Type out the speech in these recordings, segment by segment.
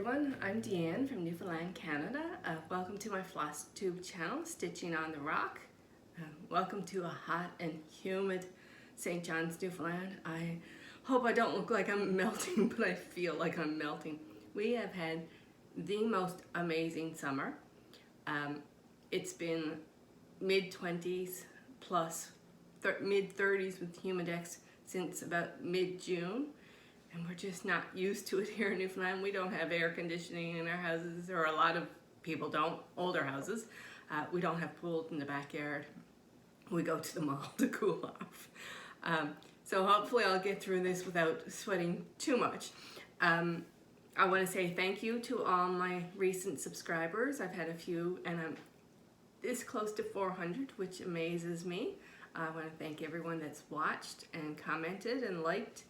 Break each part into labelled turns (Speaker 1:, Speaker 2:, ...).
Speaker 1: everyone, I'm Deanne from Newfoundland, Canada. Welcome to my Flosstube channel, Stitching on the Rock. Welcome to a hot and humid St. John's, Newfoundland. I hope I don't look like I'm melting, but I feel like I'm melting. We have had the most amazing summer. It's been mid-20s plus mid-30s with humidex since about mid-June. And we're just not used to it here in Newfoundland. We don't have air conditioning in our houses, or a lot of people don't, older houses. We don't have pools in the backyard. We go to the mall to cool off. So hopefully I'll get through this without sweating too much. I want to say thank you to all my recent subscribers. I've had a few, and I'm this close to 400, which amazes me. I want to thank everyone that's watched and commented and liked.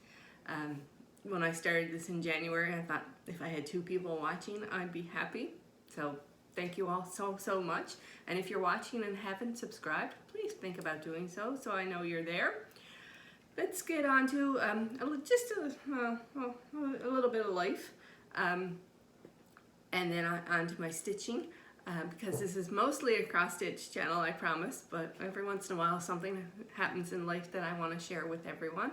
Speaker 1: When I started this in January, I thought if I had 2 people watching, I'd be happy. So thank you all so much. And if you're watching and haven't subscribed, please think about doing so I know you're there. Let's get on to just a little bit of life, and then on to my stitching, because this is mostly a cross-stitch channel, I promise, but every once in a while something happens in life that I want to share with everyone.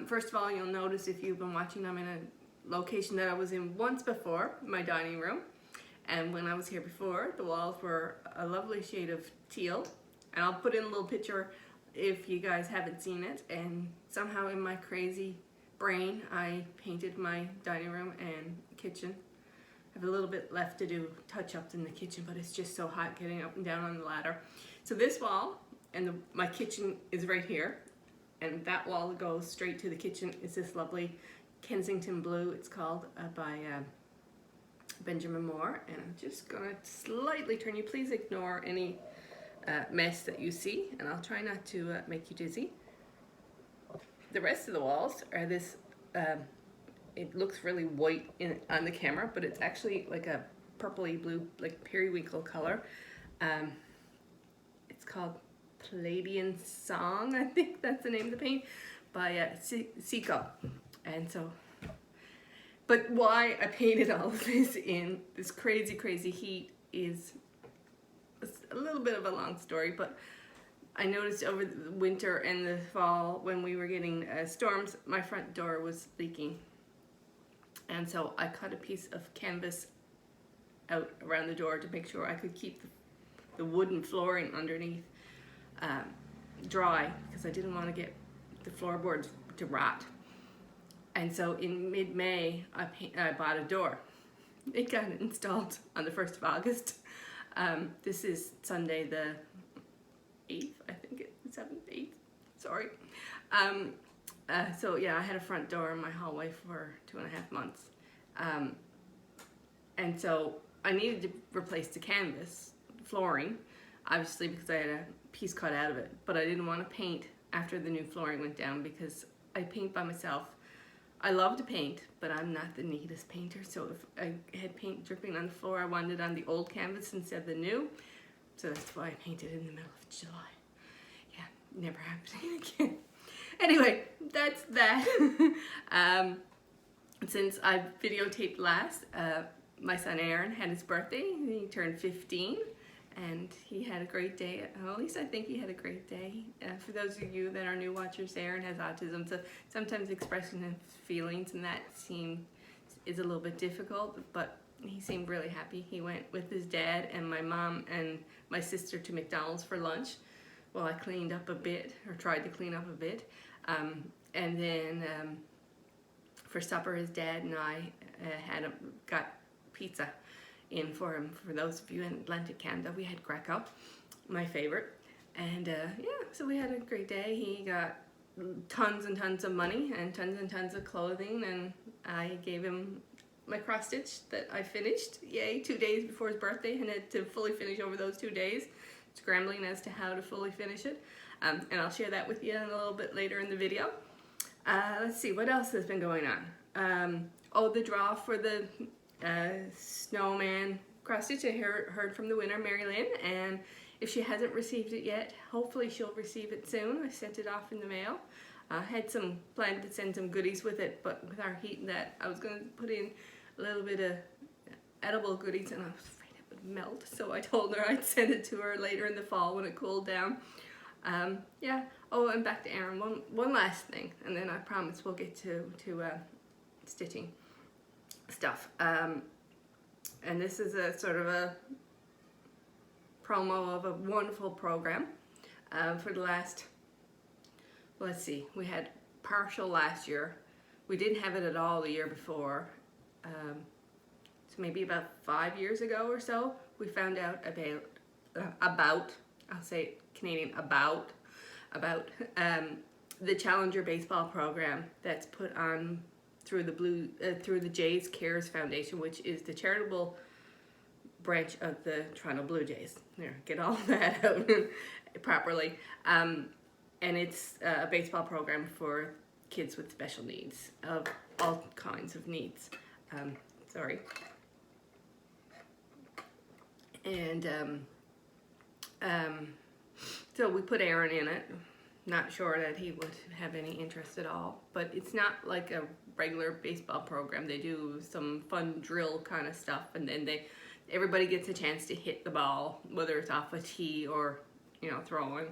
Speaker 1: First of all, you'll notice if you've been watching, I'm in a location that I was in once before, my dining room. And when I was here before, the walls were a lovely shade of teal. And I'll put in a little picture if you guys haven't seen it. And somehow in my crazy brain, I painted my dining room and kitchen. I have a little bit left to do touch-ups in the kitchen, but it's just so hot getting up and down on the ladder. So this wall, and my kitchen is right here. And that wall that goes straight to the kitchen is this lovely Kensington blue, it's called, by Benjamin Moore. And I'm just gonna slightly turn you. Please ignore any mess that you see, and I'll try not to make you dizzy. The rest of the walls are this, it looks really white on the camera, but it's actually like a purpley blue, like periwinkle color. It's called Palladian Song, I think that's the name of the paint, by Seashell. And so, but why I painted all of this in this crazy heat is a little bit of a long story, but I noticed over the winter and the fall when we were getting storms, my front door was leaking. And so I cut a piece of canvas out around the door to make sure I could keep the wooden flooring underneath dry, because I didn't want to get the floorboards to rot. And so in mid-May, I bought a door. It got installed on the 1st of August. This is Sunday the 8th, I think it's 7th, 8th, sorry. So yeah, I had a front door in my hallway for 2.5 months. And so I needed to replace the canvas flooring, obviously, because I had a piece cut out of it, but I didn't want to paint after the new flooring went down because I paint by myself. I love to paint, but I'm not the neatest painter, so if I had paint dripping on the floor, I wanted it on the old canvas instead of the new, so that's why I painted in the middle of July. Yeah, never happening again. Anyway, that's that. Since I videotaped last, my son Aaron had his birthday. He turned 15. And he had a great day. Well, at least I think he had a great day. For those of you that are new watchers, Aaron has autism, so sometimes expressing his feelings and that is a little bit difficult, but he seemed really happy. He went with his dad and my mom and my sister to McDonald's for lunch. Well, I cleaned up a bit, or tried to clean up a bit. And then for supper, his dad and I got pizza in for him. For those of you in Atlantic Canada, we had Greco, my favorite, and yeah, so we had a great day. He got tons and tons of money and tons of clothing, and I gave him my cross stitch that I finished, yay, 2 days before his birthday, and had to fully finish over those 2 days, scrambling as to how to fully finish it, and I'll share that with you in a little bit later in the video. Let's see, what else has been going on? Oh, the draw for the snowman cross stitch. I heard from the winner, Mary Lynn, and if she hasn't received it yet, hopefully she'll receive it soon. I sent it off in the mail. Had planned to send some goodies with it, but with our heat and that, I was going to put in a little bit of edible goodies, and I was afraid it would melt, so I told her I'd send it to her later in the fall when it cooled down. Yeah. Oh, and back to Erin. One last thing, and then I promise we'll get to stitching stuff. And this is a sort of a promo of a wonderful program for the last, let's see, we had partial last year. We didn't have it at all the year before. So maybe about 5 years ago or so, we found out about I'll say Canadian, about the Challenger baseball program that's put on through the Jays Cares Foundation, which is the charitable branch of the Toronto Blue Jays. There, get all that out properly. And it's a baseball program for kids with special needs, of all kinds of needs. Sorry. And so we put Aaron in it. Not sure that he would have any interest at all, but it's not like a regular baseball program. They do some fun drill kind of stuff, and then everybody gets a chance to hit the ball, whether it's off a tee or, you know, throwing,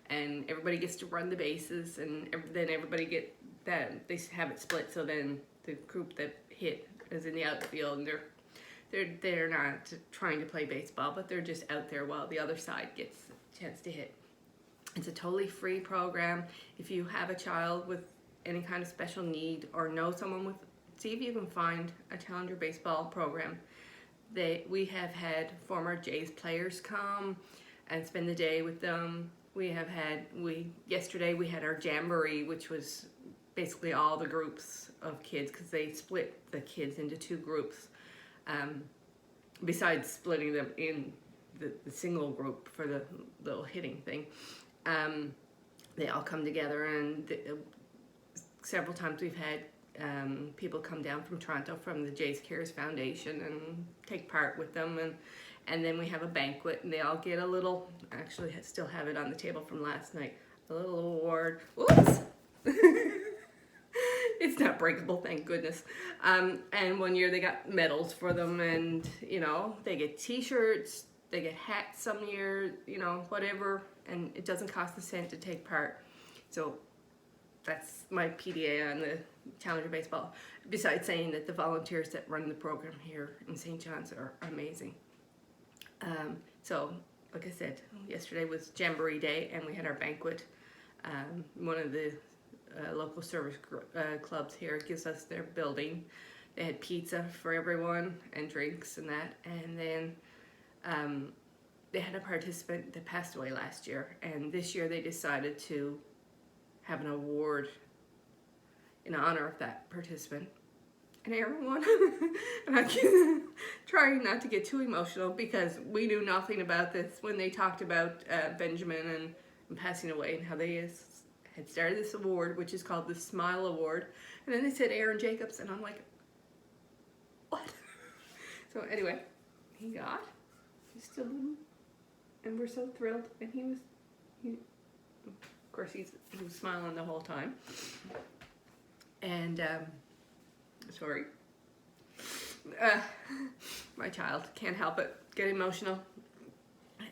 Speaker 1: and everybody gets to run the bases, and then everybody they have it split, so then the group that hit is in the outfield, and they're not trying to play baseball, but they're just out there while the other side gets a chance to hit. It's a totally free program. If you have a child with any kind of special need, or know someone with, see if you can find a Challenger baseball program. We have had former Jays players come and spend the day with them. Yesterday we had our jamboree, which was basically all the groups of kids, because they split the kids into two groups, besides splitting them in the single group for the little hitting thing. They all come together, and several times we've had people come down from Toronto from the Jays Cares Foundation and take part with them, and then we have a banquet, and they all get a little, actually I still have it on the table from last night, a little award. Oops! It's not breakable, thank goodness. And one year they got medals for them, and you know, they get t-shirts, they get hats some year, you know, whatever, and it doesn't cost a cent to take part. So that's my PDA on the Challenger baseball, besides saying that the volunteers that run the program here in St. John's are amazing. So like I said, yesterday was Jamboree Day, and we had our banquet. One of the local service clubs here gives us their building. They had pizza for everyone and drinks and that, and then they had a participant that passed away last year, and this year they decided to have an award in honor of that participant, and Aaron won. And I'm trying not to get too emotional, because we knew nothing about this when they talked about Benjamin and passing away, and how they had started this award, which is called the Smile Award, and then they said Aaron Jacobs, and I'm like, what? So anyway, he's still living, and we're so thrilled, and he was of course he was smiling the whole time, and sorry, my child can't help it, get emotional.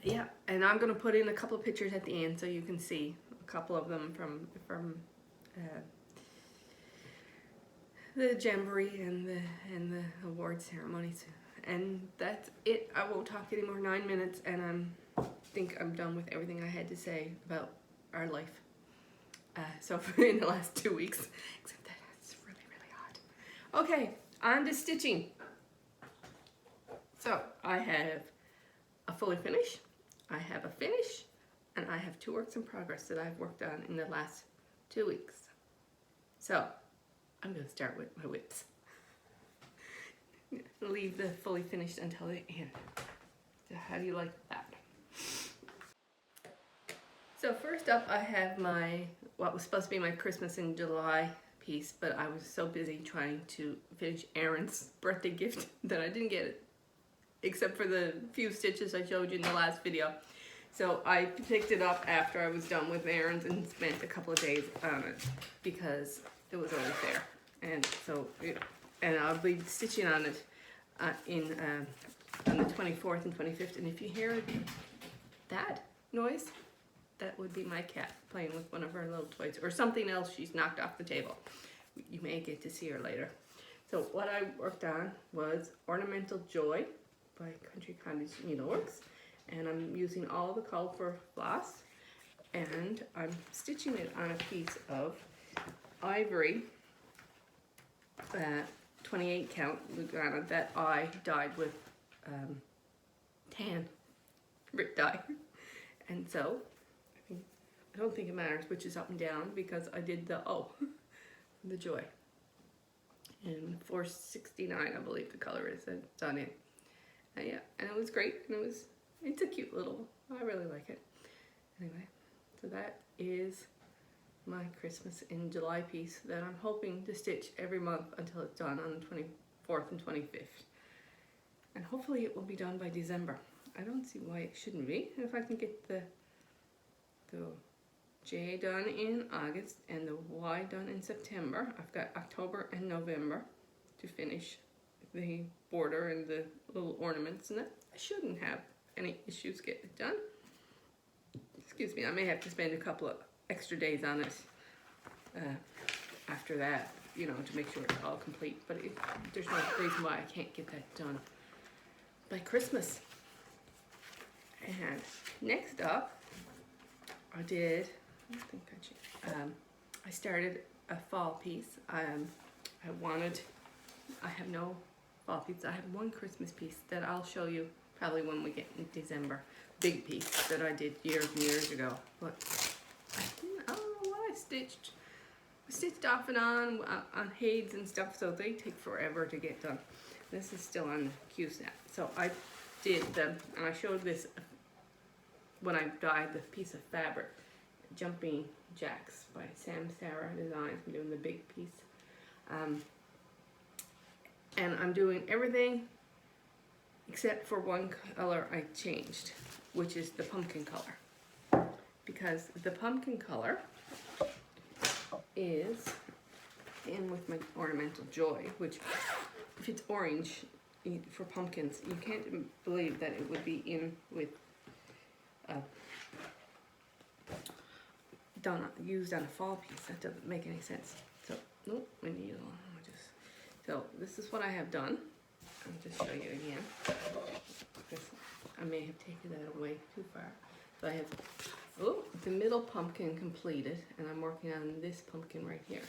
Speaker 1: Yeah, and I'm gonna put in a couple of pictures at the end so you can see a couple of them from the jamboree and the award ceremonies. And that's it. I won't talk anymore. 9 minutes, and I think I'm done with everything I had to say about our life. So in the last 2 weeks, except that it's really, really hot. Okay, on to stitching. So I have a fully finish, I have a finish, and I have 2 works in progress that I've worked on in the last 2 weeks. So I'm going to start with my whips. Leave the fully finished until the end. So how do you like that? So first up, I have what was supposed to be my Christmas in July piece, but I was so busy trying to finish Aaron's birthday gift that I didn't get it, except for the few stitches I showed you in the last video. So I picked it up after I was done with Aaron's and spent a couple of days on it, because it was always there. And so, and I'll be stitching on it on the 24th and 25th, and if you hear that noise, that would be my cat playing with one of her little toys or something else she's knocked off the table. You may get to see her later. So what I worked on was Ornamental Joy by Country Cottage Needleworks, and I'm using all the colorful floss, and I'm stitching it on a piece of ivory 28 count Lugana that I dyed with tan Rit dye. And so I don't think it matters which is up and down because I did the the Joy in 469, I believe the color is, and it's on it. And yeah, and it was great, and it's a cute little, I really like it. Anyway, so that is my Christmas in July piece that I'm hoping to stitch every month until it's done on the 24th and 25th. And hopefully it will be done by December. I don't see why it shouldn't be. And if I can get the J done in August and the Y done in September, I've got October and November to finish the border and the little ornaments, and that I shouldn't have any issues getting it done. Excuse me, I may have to spend a couple of extra days on it after that, you know, to make sure it's all complete, but there's no reason why I can't get that done by Christmas. And next up, I started a fall piece. I have no fall piece. I have one Christmas piece that I'll show you probably when we get in December. Big piece that I did years and years ago. But I don't know what I stitched. I stitched off and on heids and stuff, so they take forever to get done. This is still on the Q-snap. So I did and I showed this when I dyed the piece of fabric, Jumping Jacks by Sam Sarah Designs. I'm doing the big piece. And I'm doing everything except for one color I changed, which is the pumpkin color. Because the pumpkin color is in with my Ornamental Joy, which if it's orange for pumpkins, you can't believe that it would be in with used on a fall piece. That doesn't make any sense. So, nope, we need so this is what I have done. I'll just show you again. I may have taken that away too far. So I have the middle pumpkin completed, and I'm working on this pumpkin right here.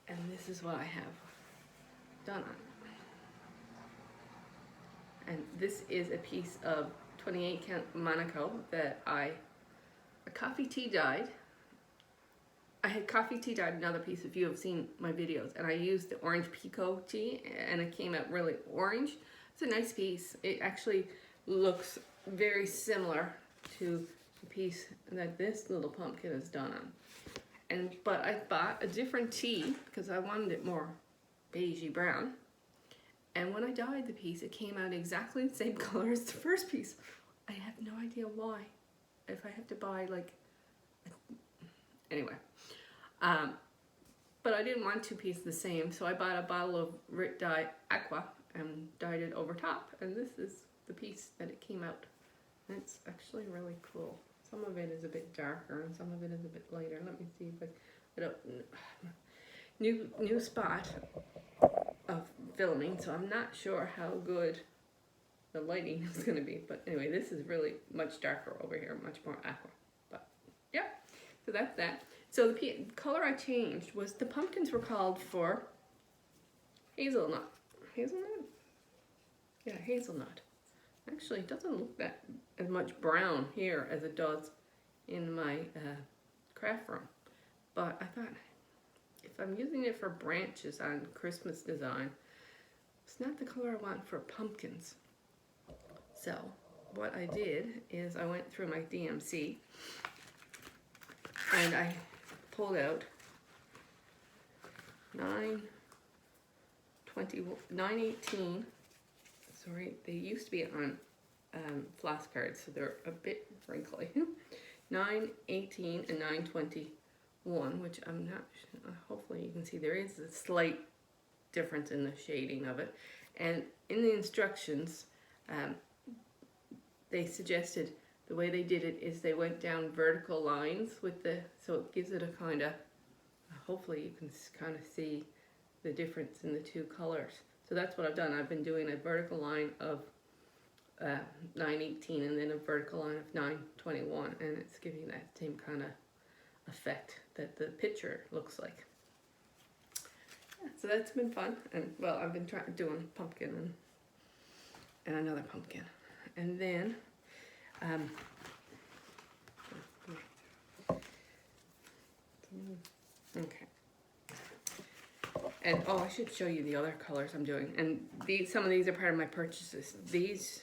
Speaker 1: And this is what I have done on it. And this is a piece of 28 count Monaco that I coffee tea dyed. I had coffee tea dyed another piece if you have seen my videos, and I used the orange Pico tea, and it came out really orange. It's a nice piece. It actually looks very similar to the piece that this little pumpkin is done on. But I bought a different tea because I wanted it more beigey brown. And when I dyed the piece, it came out exactly the same color as the first piece. I have no idea why. If I have to buy anyway. But I didn't want two pieces the same, so I bought a bottle of Rit Dye Aqua and dyed it over top. And this is the piece that it came out. And it's actually really cool. Some of it is a bit darker and some of it is a bit lighter. Let me see if I don't. New spot of filming, so I'm not sure how good the lighting is going to be. But anyway, this is really much darker over here, much more aqua. But yeah, so that's that. So the color I changed was the pumpkins were called for hazelnut. Hazelnut? Yeah, hazelnut. Actually, it doesn't look that as much brown here as it does in my craft room. But I thought, if I'm using it for branches on Christmas design, it's not the color I want for pumpkins. So what I did is I went through my DMC and I pulled out 918. Sorry, they used to be on floss cards, so they're a bit wrinkly. 918 and 921, which I'm not, hopefully you can see there is a slight difference in the shading of it. And in the instructions, they suggested the way they did it is they went down vertical lines with the, so it gives it a kind of, hopefully you can kind of see the difference in the two colors. So that's what I've done. I've been doing a vertical line of 918 and then a vertical line of 921, and it's giving that same kind of effect that the picture looks like. Yeah, so that's been fun. And well, I've been doing pumpkin and another pumpkin, and then okay. And oh, I should show you the other colors I'm doing. And some of these are part of my purchases. These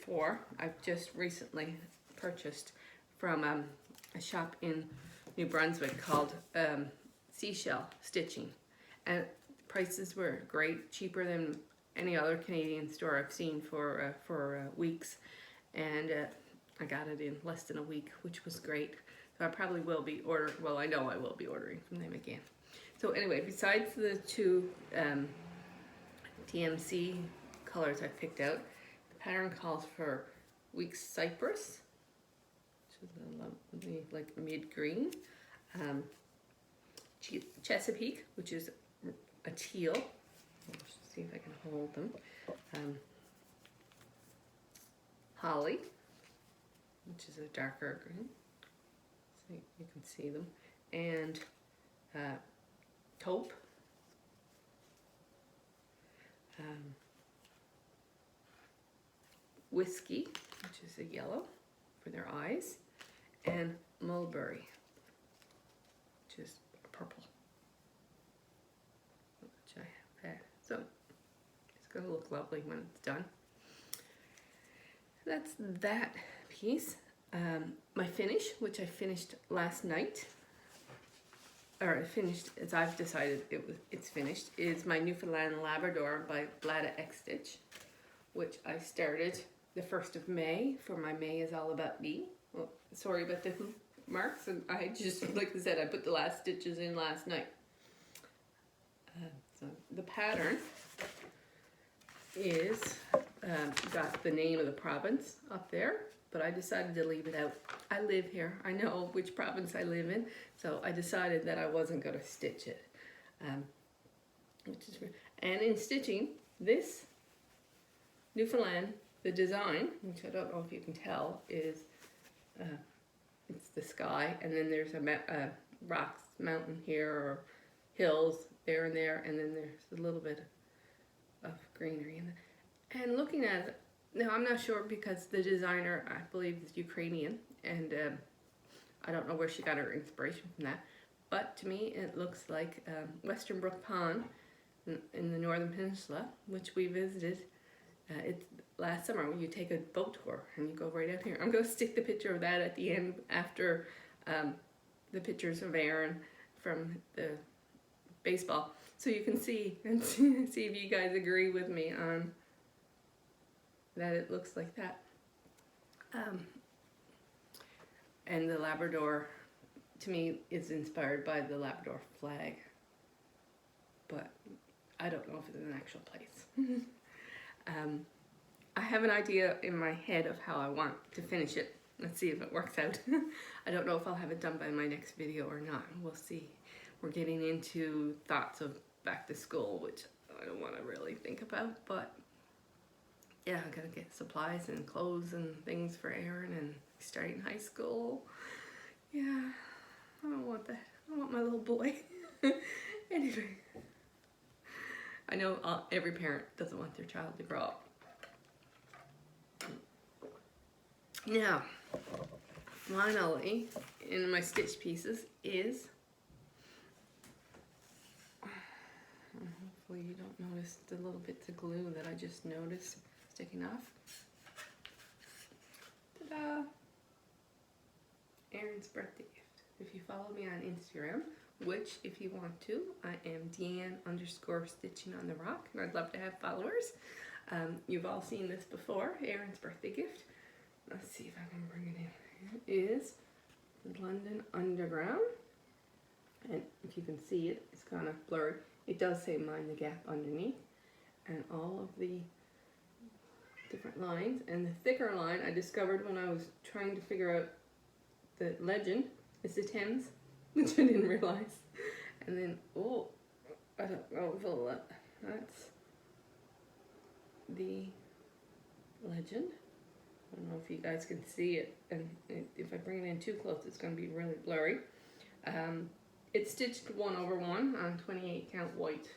Speaker 1: 4 I've just recently purchased from a shop in New Brunswick called Seashell Stitching. And prices were great, cheaper than any other Canadian store I've seen for weeks. And I got it in less than a week, which was great. So I probably will be ordering, well, I know I will be ordering from them again. So anyway, besides the 2 TMC colors I picked out, the pattern calls for Weak Cypress, which is a lovely, like mid-green, Chesapeake, which is a teal. Let's see if I can hold them. Holly, which is a darker green, so you can see them, and taupe, whiskey, which is a yellow for their eyes, and mulberry, which is purple, which I have had. So it's going to look lovely when it's done. That's that piece. My finish, which I finished last night, or finished as I've decided it's finished, is my Newfoundland Labrador by Blada X Stitch, which I started the 1st of May for my May is All About Me. Well, sorry about the hoop marks, and I just, like I said, I put the last stitches in last night. So the pattern is got the name of the province up there, but I decided to leave it out. I live here. I know which province I live in, so I decided that I wasn't going to stitch it. And in stitching this Newfoundland, the design, which I don't know if you can tell, is it's the sky, and then there's a rocks, mountain here, or hills there and there, and then there's a little bit of greenery in it. And looking at it, now I'm not sure because the designer, I believe, is Ukrainian, and I don't know where she got her inspiration from that, but to me it looks like Western Brook Pond in the Northern Peninsula, which we visited it's last summer when you take a boat tour and you go right out here. I'm going to stick the picture of that at the end after the pictures of Aaron from the baseball, so you can see and see if you guys agree with me on that it looks like that. And the Labrador, to me, is inspired by the Labrador flag, but I don't know if it's an actual place. I have an idea in my head of how I want to finish it. Let's see if it works out. I don't know if I'll have it done by my next video or not. We'll see. We're getting into thoughts of back to school, which I don't want to really think about, but yeah, I gotta get supplies and clothes and things for Aaron and starting high school. Yeah, I don't want that. I want my little boy. Anyway, I know every parent doesn't want their child to grow up. Now, finally, in my stitch pieces is, hopefully you don't notice the little bits of glue that I just noticed sticking off. Ta-da! Aaron's birthday gift. If you follow me on Instagram, which if you want to, I am Deanne_Stitching on the Rock, and I'd love to have followers. You've all seen this before, Aaron's birthday gift. Let's see if I can bring it in. It is the London Underground, and if you can see it, it's kind of blurred. It does say Mind the Gap underneath. and all of the different lines. And the thicker line I discovered when I was trying to figure out the legend is the Thames, which I didn't realize. And then, oh, I don't know if that's the legend. I don't know if you guys can see it, and if I bring it in too close, it's going to be really blurry. It's stitched 1/1 on 28 count white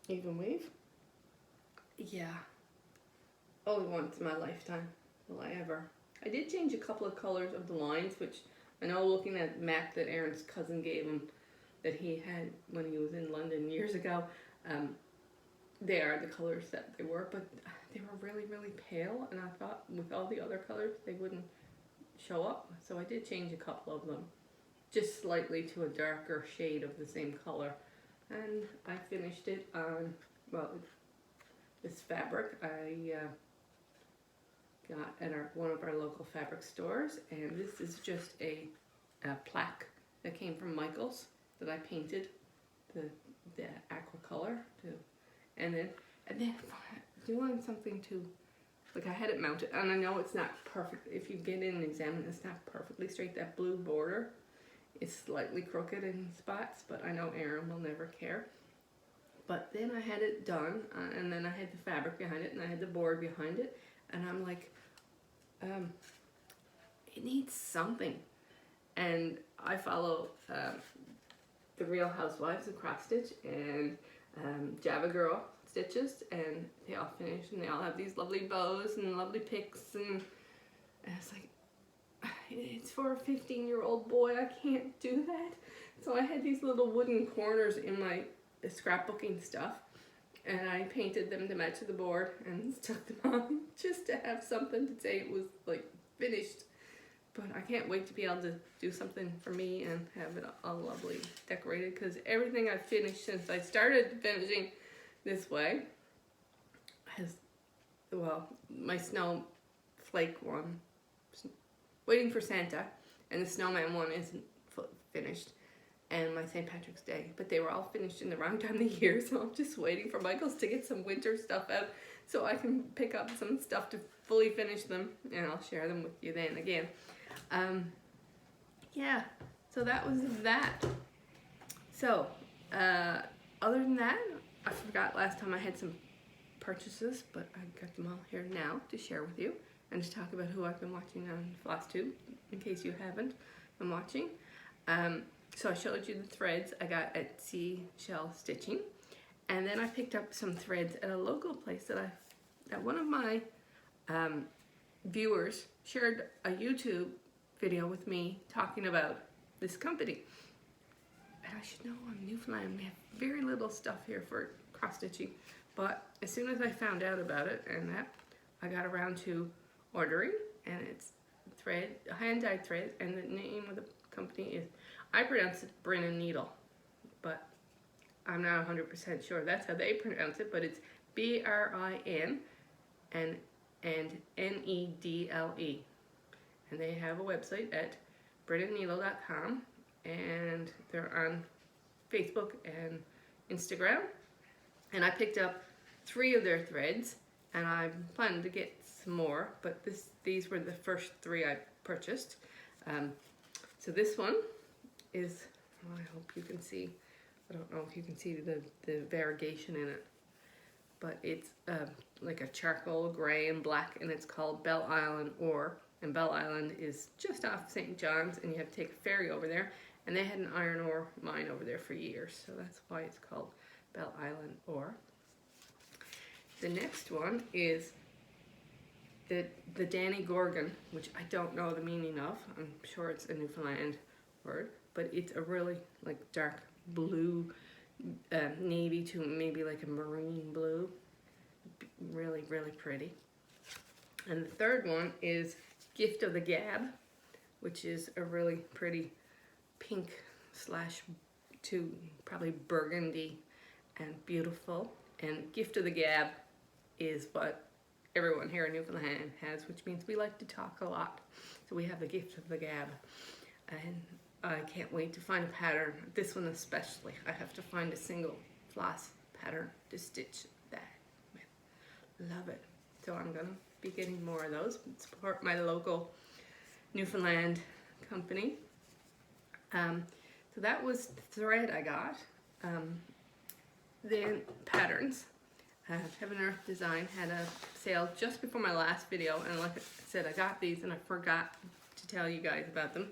Speaker 1: even weave. Yeah, only once in my lifetime will I ever. I did change a couple of colors of the lines, which I know looking at the map that Aaron's cousin gave him that he had when he was in London years ago, they are the colors that they were, but they were really, really pale, and I thought with all the other colors they wouldn't show up. So I did change a couple of them, just slightly to a darker shade of the same color. And I finished it on, well, this fabric I got at one of our local fabric stores, and this is just a plaque that came from Michael's that I painted the aqua color to, and then doing something to, like, I had it mounted, and I know it's not perfect. If you get in and examine, it's not perfectly straight. That blue border is slightly crooked in spots, but I know Aaron will never care. But then I had it done, and then I had the fabric behind it, and I had the board behind it, and I'm like, it needs something. And I follow the Real Housewives of Cross Stitch and Java Girl Stitches, and they all finish, and they all have these lovely bows and lovely picks, and it's like, it's for a 15-year-old boy, I can't do that. So I had these little wooden corners in my scrapbooking stuff, and I painted them to match the board and stuck them on just to have something to say it was like finished. But I can't wait to be able to do something for me and have it all lovely decorated, because everything I've finished since I started finishing this way has, well, my snowflake one, Waiting for Santa, and the snowman one isn't finished, and my St. Patrick's Day, but they were all finished in the wrong time of the year, so I'm just waiting for Michael's to get some winter stuff out so I can pick up some stuff to fully finish them, and I'll share them with you then again. Yeah, so that was that. So, other than that, I forgot last time I had some purchases, but I got them all here now to share with you and to talk about who I've been watching on Flosstube, in case you haven't been watching. So I showed you the threads I got at Seashell Stitching, and then I picked up some threads at a local place that one of my viewers shared a YouTube video with me talking about this company. And I should know, I'm Newfoundland, we have very little stuff here for cross stitching, but as soon as I found out about it and that, I got around to ordering, and it's hand-dyed thread, and the name of the company is, I pronounce it Brin & Needle, but I'm not 100% sure that's how they pronounce it, but it's BRIN and NEDLE. And they have a website at brinandneedle.com, and they're on Facebook and Instagram. And I picked up 3 of their threads, and I'm planning to get some more, but these were the first 3 I purchased. So this one is, oh, I hope you can see, I don't know if you can see the variegation in it, but it's like a charcoal gray and black, and it's called Belle Island Ore. And Belle Island is just off St. John's, and you have to take a ferry over there, and they had an iron ore mine over there for years, so that's why it's called Belle Island Ore. The next one is the Danny Gorgon, which I don't know the meaning of. I'm sure it's a Newfoundland word, but it's a really like dark blue, navy to maybe like a marine blue. Really, really pretty. And the third one is Gift of the Gab, which is a really pretty pink / to probably burgundy and beautiful. And Gift of the Gab is what everyone here in Newfoundland has, which means we like to talk a lot. So we have the Gift of the Gab. And I can't wait to find a pattern. This one especially. I have to find a single floss pattern to stitch that with. Love it. So I'm gonna be getting more of those. Support my local Newfoundland company. So that was the thread I got. Then patterns. Heaven Earth Design had a sale just before my last video, and like I said, I got these and I forgot to tell you guys about them.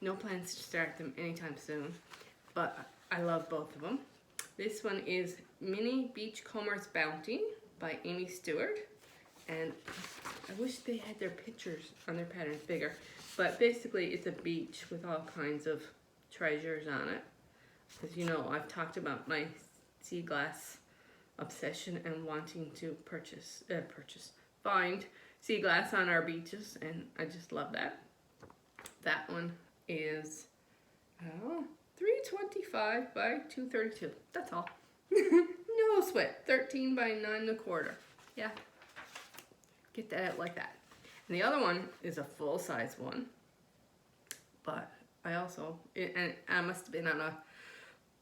Speaker 1: No plans to start them anytime soon, but I love both of them. This one is Mini Beachcomber's Bounty by Amy Stewart, and I wish they had their pictures on their patterns bigger, but basically it's a beach with all kinds of treasures on it. As you know, I've talked about my sea glass obsession and wanting to find sea glass on our beaches, and I just love that. That one is $3.25 by $2.32. That's all. No sweat. 13 by 9.25. Yeah. Get that out like that. And the other one is a full-size one, but I also, and I must have been on a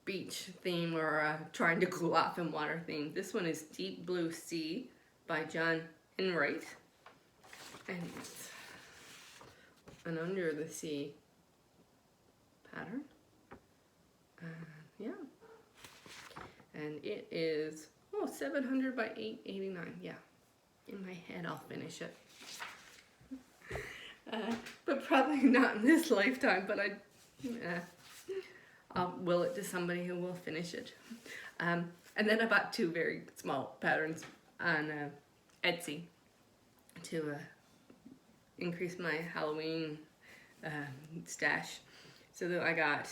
Speaker 1: beach theme or trying to cool off in water theme. This one is Deep Blue Sea by John Enright, and it's an under the sea pattern. Yeah, and it is 700 by 889. Yeah, in my head I'll finish it, but probably not in this lifetime. But I'll will it to somebody who will finish it. And then I bought two very small patterns on Etsy to increase my Halloween stash. So that I got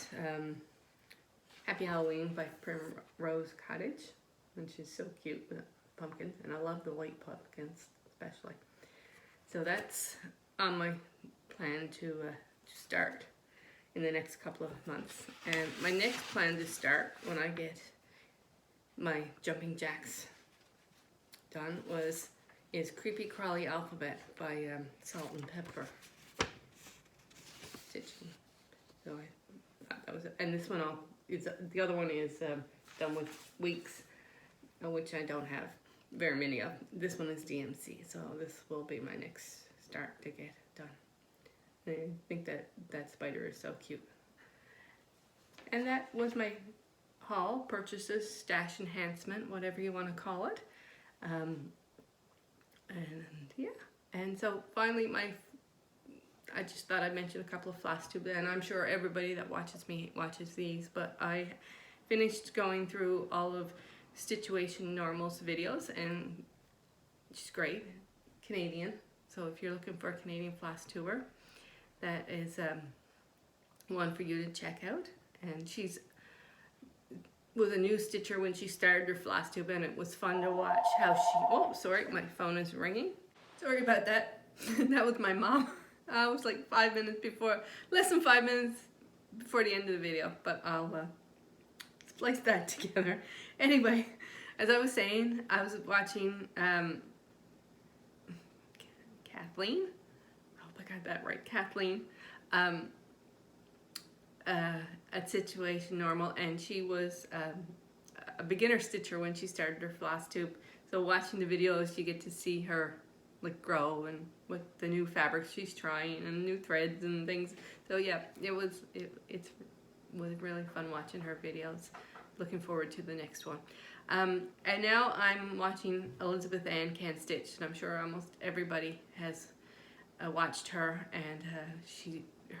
Speaker 1: Happy Halloween by Primrose Cottage, and she's so cute with pumpkins, and I love the white pumpkins especially. So that's on my plan to start in the next couple of months. And my next plan to start when I get my jumping jacks done is Creepy Crawly Alphabet by Salt and Pepper Stitching. So I thought that was it. And this one the other one is done with weeks, which I don't have very many of. This one is DMC, so this will be my next start to get done. I think that spider is so cute. And that was my haul, purchases, stash enhancement, whatever you want to call it. And yeah, and so finally I just thought I'd mention a couple of Flosstube, and I'm sure everybody that watches me watches these, but I finished going through all of Stitchuation Normal's videos, and she's great, Canadian. So if you're looking for a Canadian Flosstuber, that is one for you to check out. And she's was a new stitcher when she started her Flosstube, and it was fun to watch how she, oh sorry, my phone is ringing. Sorry about that. That was my mom. I was like less than 5 minutes before the end of the video, but I'll splice that together. Anyway, as I was saying, I was watching Kathleen, I hope I got that right, Kathleen, at Stitchuation Normal, and she was a beginner stitcher when she started her Flosstube. So watching the videos, you get to see her like grow and with the new fabrics she's trying and new threads and things. So yeah, it was really fun watching her videos. Looking forward to the next one. And now I'm watching Elizabeth Ann Can Stitch, and I'm sure almost everybody has watched her, and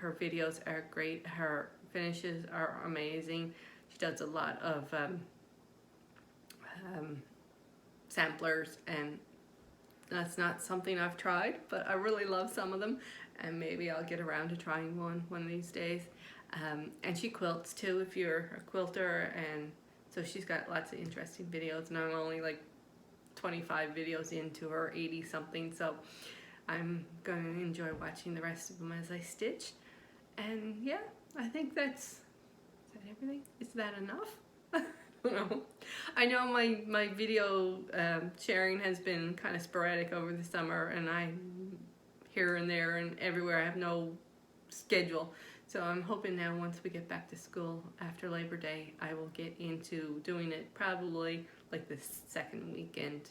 Speaker 1: her videos are great. Her finishes are amazing. She does a lot of samplers, and that's not something I've tried, but I really love some of them, and maybe I'll get around to trying one of these days. And she quilts too, if you're a quilter, and so she's got lots of interesting videos, and I'm only like 25 videos into her 80 something, so I'm going to enjoy watching the rest of them as I stitch. And yeah, I think is that everything? Is that enough? I don't know. I know my video sharing has been kind of sporadic over the summer, and I here and there and everywhere. I have no schedule, So I'm hoping now once we get back to school after Labor Day, I will get into doing it probably like the second weekend,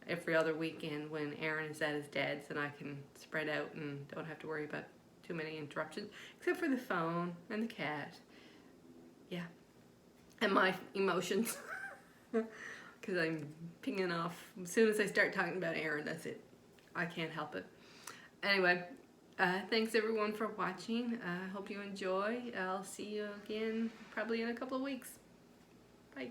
Speaker 1: every other weekend when Aaron is at his dad's, and I can spread out and don't have to worry about too many interruptions, except for the phone and the cat. Yeah. And my emotions. Because I'm pinging off. As soon as I start talking about Aaron, that's it. I can't help it. Anyway, thanks everyone for watching. I hope you enjoy. I'll see you again probably in a couple of weeks. Bye.